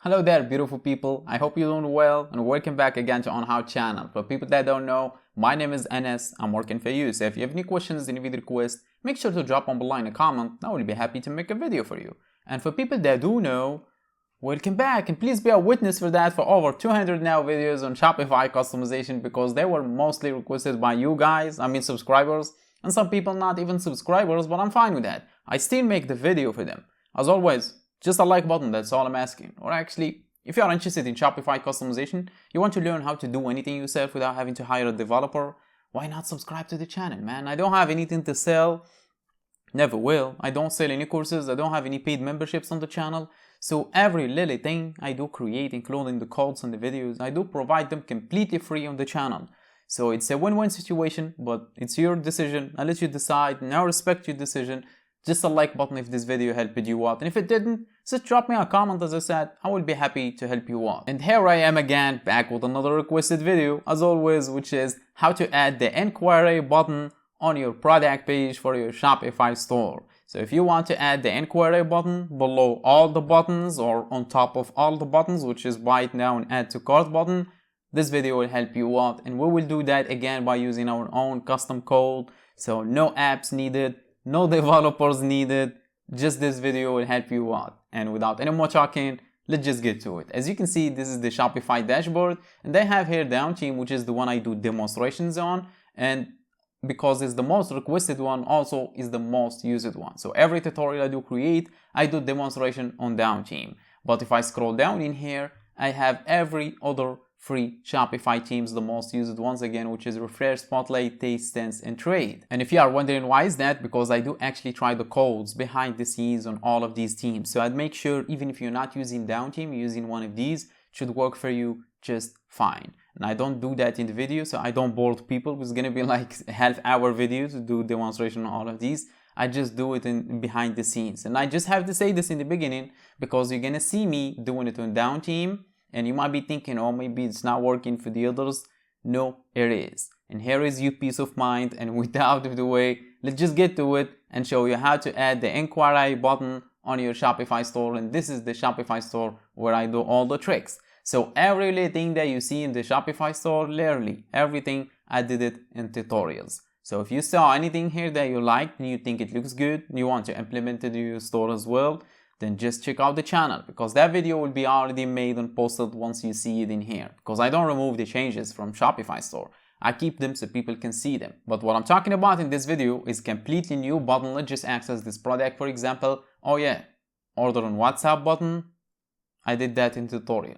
Hello there, beautiful people. I hope you're doing well and welcome back again to On How channel. For people that don't know, my name is Enes. I'm working for you. So if you have any questions, any video requests, make sure to drop them below in a comment. I will be happy to make a video for you. And for people that do know, welcome back, and please be a witness for that for over 200 now videos on Shopify customization because they were mostly requested by you guys, subscribers, and some people not even subscribers, but I'm fine with that. I still make the video for them. As always, just a like button, that's all I'm asking. Or actually, if you are interested in Shopify customization, you want to learn how to do anything yourself without having to hire a developer, why not subscribe to the channel, man? I don't have anything to sell, never will. I don't sell any courses, I don't have any paid memberships on the channel. So every little thing I do create, including the codes and the videos, I do provide them completely free on the channel. So it's a win-win situation, but it's your decision. I'll let you decide, and I respect your decision. Just a like button if this video helped you out, and if it didn't, just drop me a comment. As I said, I will be happy to help you out. And here I am again, back with another requested video, as always, which is how to add the Enquiry button on your product page for your Shopify store. So if you want to add the Enquiry button below all the buttons or on top of all the buttons, which is right now an add to cart button, this video will help you out, and we will do that again by using our own custom code. So no apps needed, no developers needed, just this video will help you out. And without any more talking, let's just get to it. As you can see, this is the Shopify dashboard, and they have here down team, which is the one I do demonstrations on, and because it's the most requested one, also is the most used one. So every tutorial I do create, I do demonstration on down team. But if I scroll down in here, I have every other free Shopify themes, the most used ones again, which is Refresh, Spotlight, Taste, Sense, and Trade. And if you are wondering why is that, because I do actually try the codes behind the scenes on all of these themes. So I'd make sure even if you're not using down team, you're using one of these, it should work for you just fine. And I don't do that in the video, so I don't bore people. It's gonna be like a half-hour video to do demonstration on all of these. I just do it in behind the scenes. And I just have to say this in the beginning because you're gonna see me doing it on down team. And you might be thinking, oh, maybe it's not working for the others. No, it is. And here is your peace of mind. And without the way, let's just get to it and show you how to add the Enquiry button on your Shopify store. And this is the Shopify store where I do all the tricks. So every little thing that you see in the Shopify store, literally everything, I did it in tutorials. So if you saw anything here that you liked and you think it looks good, and you want to implement it in your store as well, then just check out the channel, because that video will be already made and posted once you see it in here, because I don't remove the changes from Shopify store. I keep them so people can see them. But what I'm talking about in this video is completely new button. Let's just access this product, for example. Oh yeah, order on WhatsApp button, I did that in tutorial.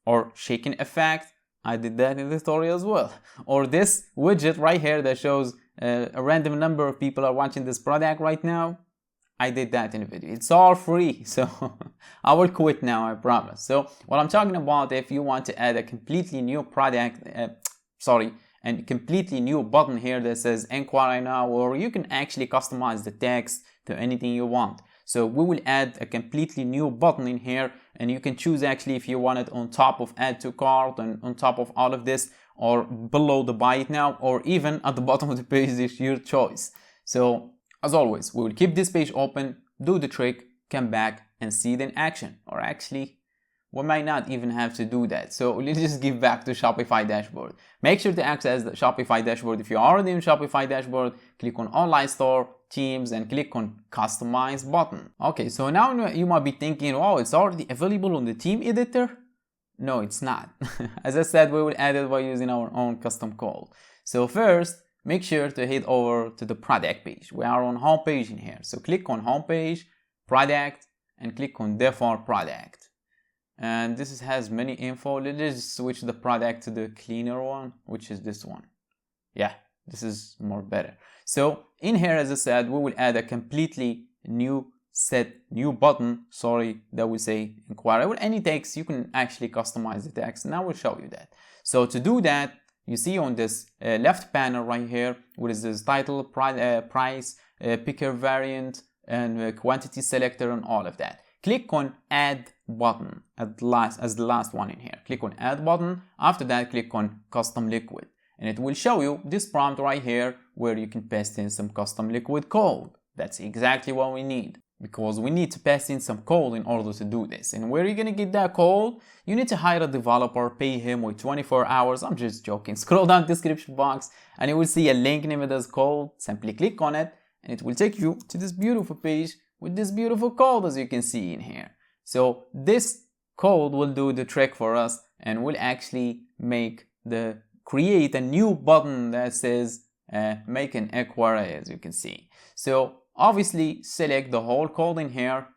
Or shaking effect, I did that in the tutorial as well. Or this widget right here that shows a random number of people are watching this product right now, I did that in a video. It's all free, so I will quit now, I promise. So what I'm talking about, if you want to add a completely new product, and completely new button here that says Enquiry now, or you can actually customize the text to anything you want. So we will add a completely new button in here, and you can choose actually if you want it on top of add to cart and on top of all of this, or below the buy it now, or even at the bottom of the page. Is your choice. So as always, we will keep this page open, do the trick, come back and see it in action. Or actually, we might not even have to do that. So let's just give back to Shopify dashboard. Make sure to access the Shopify dashboard. If you're already in Shopify dashboard, click on Online Store, Themes, and click on Customize button. Okay, so now you might be thinking, oh, it's already available on the theme editor? No, it's not. As I said, we will add it by using our own custom code. So first, make sure to head over to the product page. We are on home page in here. So click on home page, product, and click on default product. And this has many info. Let's just switch the product to the cleaner one, which is this one. Yeah, this is more better. So in here, as I said, we will add a completely new button, that will say Enquiry. With any text, you can actually customize the text, and I will show you that. So to do that, you see on this left panel right here, what is this title, price, picker variant, and quantity selector, and all of that. Click on add button as the last one in here. Click on add button. After that, click on custom liquid, and it will show you this prompt right here where you can paste in some custom liquid code. That's exactly what we need. because we need to pass in some code in order to do this. And where are you gonna get that code? You need to hire a developer, pay him with 24 hours. I'm just joking. Scroll down the description box and you will see a link named as code. Simply click on it and it will take you to this beautiful page with this beautiful code, as you can see in here. So this code will do the trick for us and will actually create a new button that says make an inquiry, as you can see. So obviously select the whole code in here.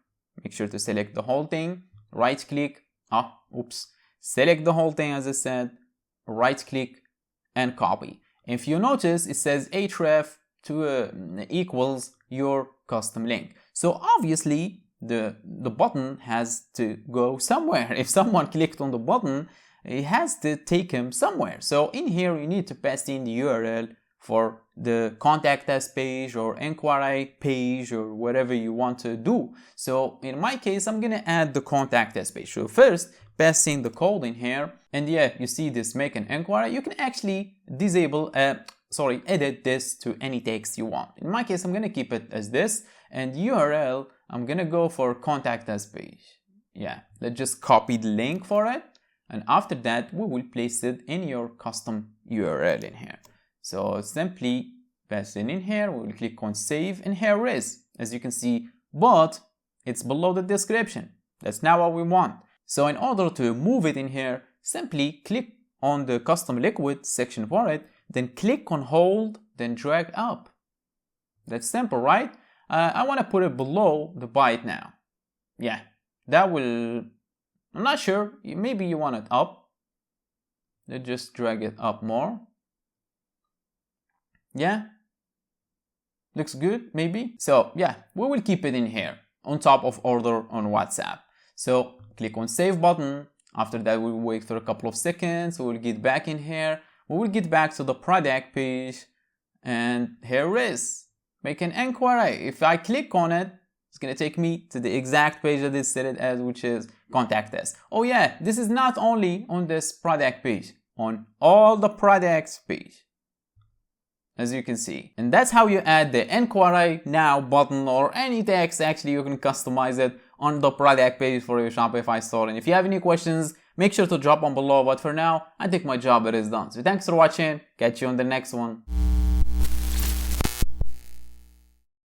Make sure to select the whole thing. Right click. Select the whole thing, as I said. Right click and copy. If you notice, it says href equals your custom link. So obviously the button has to go somewhere. If someone clicked on the button, it has to take him somewhere. So in here you need to pass in the URL for the contact us page or inquiry page or whatever you want to do. So in my case, I'm gonna add the contact us page. So first, pass in the code in here, and yeah, you see this make an inquiry. You can actually edit this to any text you want. In my case, I'm gonna keep it as this, and URL, I'm gonna go for contact us page. Yeah, let's just copy the link for it, and after that, we will place it in your custom URL in here. So simply pass it in here, we will click on save, and here it is, as you can see, but it's below the description. That's not what we want. So in order to move it in here, simply click on the custom liquid section for it, then click on hold, then drag up. That's simple, right? I want to put it below the byte now. Yeah, that will, I'm not sure, maybe you want it up. Let's just drag it up more. Yeah, looks good, maybe. So yeah, we will keep it in here on top of order on WhatsApp. So click on save button. After that, we will wait for a couple of seconds. We will get back in here. We will get back to the product page, and here it is. Make an inquiry. If I click on it, it's gonna take me to the exact page that is set as, which is contact us. Oh yeah, this is not only on this product page, on all the products page, as you can see. And that's how you add the inquiry now button or any text. Actually, you can customize it on the product page for your Shopify store. And if you have any questions, make sure to drop them below. But for now, I think my job is done. So thanks for watching. Catch you on the next one.